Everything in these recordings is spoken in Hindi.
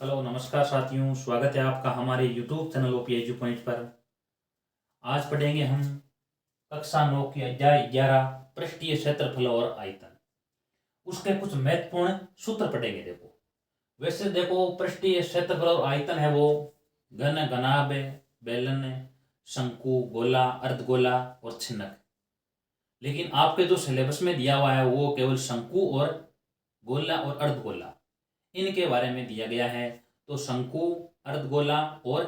हेलो नमस्कार साथियों, स्वागत है आपका हमारे YouTube channel OP edu point पर। आज पढ़ेंगे हम कक्षा 9 के अध्याय 11 पृष्ठीय क्षेत्रफल और आयतन। उसके कुछ महत्वपूर्ण सूत्र पढ़ेंगे। वैसे देखो, पृष्ठीय क्षेत्रफल और आयतन है वो घन, घनाभ, बेलन, शंकु, गोला, अर्धगोला और छिन्नक। लेकिन आपके जो सिलेबस में दिया हुआ है वो केवल शंकु और गोला और अर्धगोला इनके बारे में दिया गया है। तो शंकु, अर्धगोला और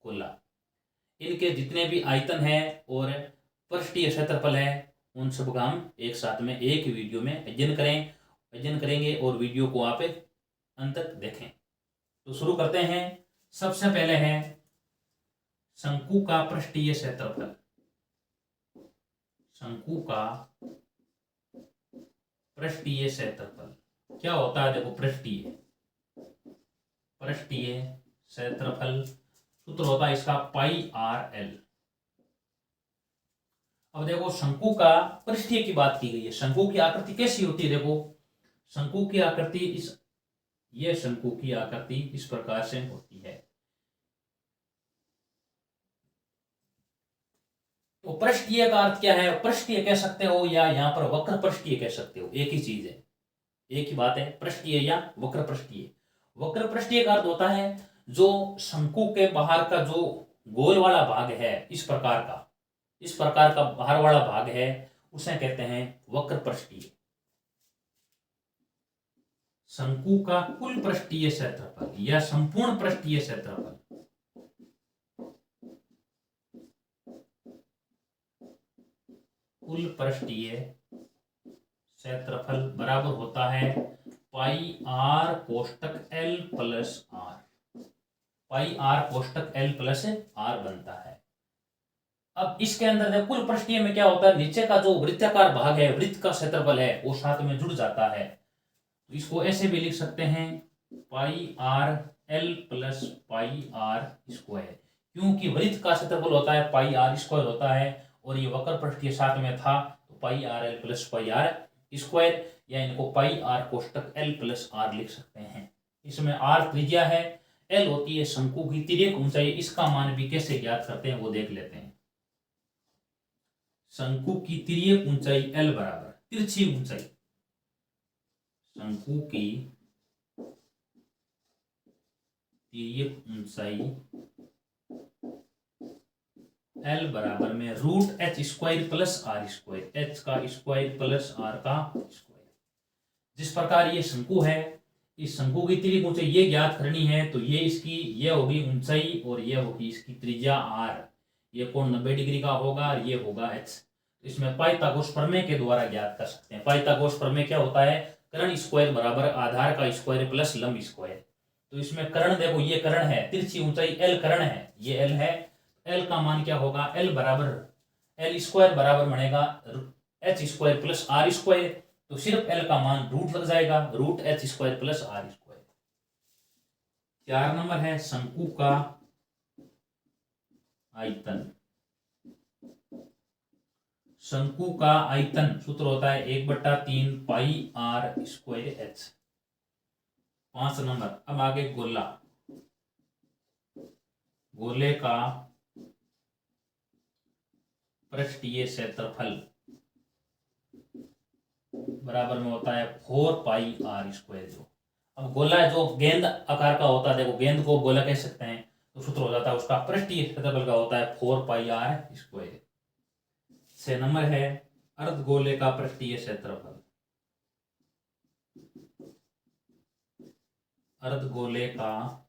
गोला इनके जितने भी आयतन है और पृष्ठीय क्षेत्रफल है उन सब का हम एक साथ में एक वीडियो में अध्ययन करेंगे और वीडियो को आप अंत तक देखें। तो शुरू करते हैं। सबसे पहले है शंकु का पृष्ठीय क्षेत्रफल। शंकु का पृष्ठीय क्षेत्रफल क्या होता है? देखो, पृष्ठीय क्षेत्रफल सूत्र होता है इसका पाई आर एल। अब देखो, शंकु का पृष्ठीय की बात की गई है। शंकु की आकृति कैसी होती है? देखो, शंकु की आकृति ये शंकु की आकृति इस प्रकार से होती है। तो पृष्ठीय का अर्थ क्या है? पृष्ठीय कह सकते हो या यहाँ पर वक्र पृष्ठीय कह सकते हो, एक ही चीज है, एक ही बात है, पृष्ठीय या वक्र पृष्ठीय। वक्र पृष्ठीय का अर्थ होता है जो शंकु के बाहर का जो गोल वाला भाग है, इस प्रकार का बाहर वाला भाग है, उसे कहते हैं वक्र पृष्ठीय। शंकु का कुल पृष्ठीय क्षेत्रफल या संपूर्ण पृष्ठीय क्षेत्रफल, कुल पृष्ठीय क्षेत्रफल बराबर होता है पाई आर कोष्टक L plus R. Pi R कोष्टक एल प्लस आर बनता है। अब इसके अंदर कुल पृष्ठीय में क्या होता है? नीचे का जो वृत्ताकार भाग है, वृत्त का क्षेत्रफल है, वो साथ में जुड़ जाता है। तो इसको ऐसे भी लिख सकते हैं pi R L plus pi R square, क्योंकि वृत्त का क्षेत्रफल होता है पाई आर स्क्वायर होता है और ये वक्र पृष्ठीय साथ में था, तो pi R L plus pi R square, या इनको पाई आर कोष्टक एल प्लस आर लिख सकते हैं। इसमें आर त्रिज्या है, एल होती है शंकु की तिर्यक ऊंचाई। इसका मान भी कैसे ज्ञात करते हैं वो देख लेते हैं। शंकु की तिर्यक ऊंचाई एल बराबर तिरछी ऊंचाई, शंकु की तिर्यक ऊंचाई एल बराबर में root H square plus R square, H का स्क्वायर प्लस आर का स्क्वायर। जिस प्रकार ये शंकु है, इस शंकु की तिर्यक ऊंचाई ये ज्ञात करनी है, तो ये होगी ऊंचाई और ये होगी इसकी त्रिज्या आर। ये कोण 90 डिग्री का होगा और ये होगा एच। तो इसमें पाइथागोरस प्रमेय के द्वारा ज्ञात कर सकते हैं। पाइथागोरस प्रमेय क्या होता है? कर्ण स्क्वायर बराबर आधार का स्क्वायर प्लस लंब स्क्वायर। तो इसमें कर्ण, देखो ये कर्ण है, तिरछी ऊंचाई एल कर्ण है, ये एल है। एल का मान क्या होगा? एल बराबर एल स्क्वायर बराबर बनेगा H square plus R square. तो सिर्फ एल का मान रूट लग जाएगा, root H square plus R square. 4 number है शंकु का आयतन। शंकु का आयतन सूत्र होता है 1/3 पाई आर स्क्वायर एच। 5 नंबर। अब आगे गोला। गोले का पृष्ठीय क्षेत्रफल बराबर में होता है 4 पाई आर स्क्वायर। जो अब गोला जो गेंद आकार का होता है, देखो गेंद को गोला कह सकते हैं, तो सूत्र हो जाता है उसका पृष्ठीय क्षेत्रफल का होता है 4 पाई आर स्क्वायर। 6 नंबर है अर्धगोले का पृष्ठीय क्षेत्रफल। अर्धगोले का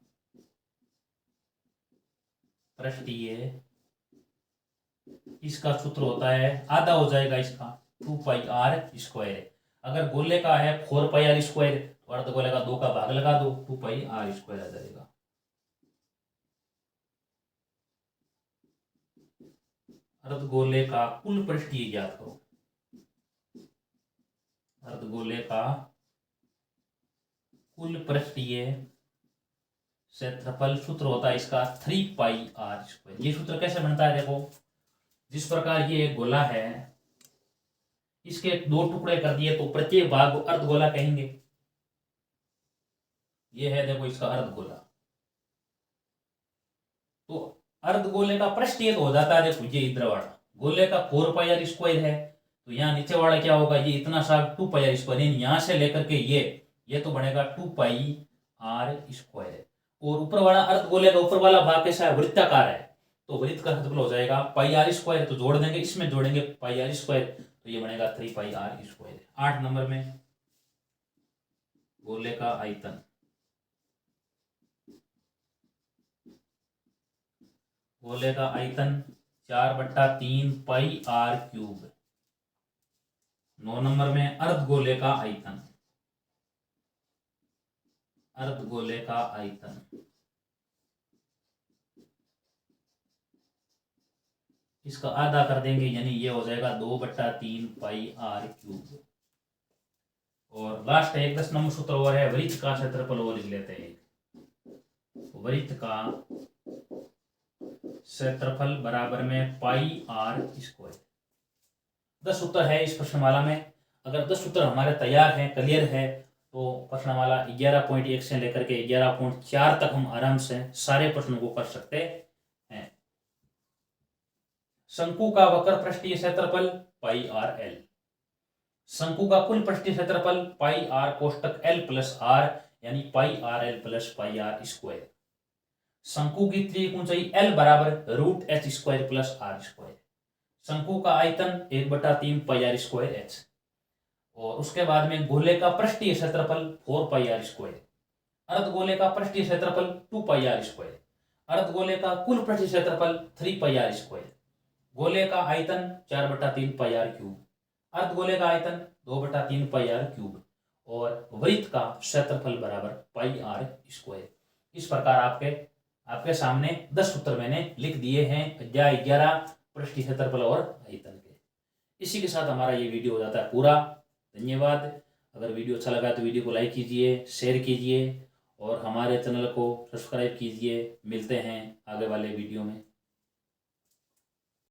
पृष्ठीय, इसका सूत्र होता है आधा हो जाएगा इसका 2 पाई आर स्क्वायर। अगर गोले का है 4 पाई आर स्क्वायर, तो अर्धगोले का 2 का भाग लगा दो, 2 पाई आर स्क्वायर आ जाएगा। अर्धगोले का कुल पृष्ठीय ज्ञात करो। अर्धगोले का कुल पृष्ठीय क्षेत्रफल सूत्र होता है इसका 3 पाई आर स्क्वायर। ये सूत्र कैसे बनता है? देखो, जिस प्रकार ये एक गोला है, इसके 2 टुकड़े कर दिए तो प्रत्येक भाग को अर्धगोला कहेंगे। ये है देखो इसका अर्धगोला। तो अर्धगोले का पृष्ठीय हो जाता है देखो ये इधर वाला, गोले का 4 पाई आर स्क्वायर है, तो यहाँ नीचे वाला क्या होगा, ये इतना सा 2 पाई आर स्क्वायर, यहाँ से लेकर के ये तो बनेगा 2 पाई आर स्क्वायर है। और ऊपर वाला अर्धगोले का ऊपर वाला भाग कैसा है, वृत्ताकार है, तो वृत्त का क्षेत्रफल हो जाएगा पाई आर स्क्वायर, तो जोड़ देंगे, इसमें जोड़ेंगे पाई आर स्क्वायर, तो ये बनेगा 3 पाई आर स्क्वायर। 8 नंबर में गोले का आयतन, गोले का आयतन 4/3 पाई आर क्यूब। 9 नंबर में अर्धगोले का आयतन, अर्धगोले का आयतन इसका आधा कर देंगे, यानी ये हो जाएगा 2/3 पाई आर क्यूब। और लास्ट है 10 नंबर सूत्र और है वृत्त का क्षेत्रफल, वो लिख लेते हैं। वृत्त का क्षेत्रफल बराबर में पाई आर स्क्वायर। 10 सूत्र है इस प्रश्नमाला में। अगर 10 सूत्र हमारे तैयार हैं, क्लियर है, तो प्रश्नमाला 11.1 से लेकर के 11.4 तक हम आराम से सारे प्रश्नों को कर सकते हैं। शंकु का वक्र पृष्ठीय क्षेत्रफल पाई आर एल। शंकु का कुल पृष्ठीय क्षेत्रफल पाई आर कोष्टक एल प्लस आर, यानी pi R L plus pi R square. शंकु की त्रिज्यिक ऊंचाई एल बराबर root H square plus R square. शंकु का आयतन 1/3 पाई आर स्क्वायर एच। और उसके बाद में गोले का पृष्ठीय क्षेत्रफल 4 पाई आर स्क्वायर। अर्धगोले का पृष्ठीय क्षेत्रफल 2 पाई आर स्क्वायर। अर्धगोले का कुल पृष्ठीय क्षेत्रफल 3 पाई आर स्क्वायर। गोले का आयतन 4/3 पाई आर क्यूब। अर्धगोले का आयतन 2/3 पाई आर क्यूब। और वृत्त का क्षेत्रफल बराबर पाई आर स्क्वायर। इस प्रकार आपके सामने 10 सूत्र मैंने लिख दिए हैं अध्याय 11 पृष्ठीय क्षेत्रफल और आयतन के। इसी के साथ हमारा ये वीडियो हो जाता है पूरा। धन्यवाद। अगर वीडियो अच्छा लगा तो वीडियो को लाइक कीजिए, शेयर कीजिए और हमारे चैनल को सब्सक्राइब कीजिए। मिलते हैं आगे वाले वीडियो में।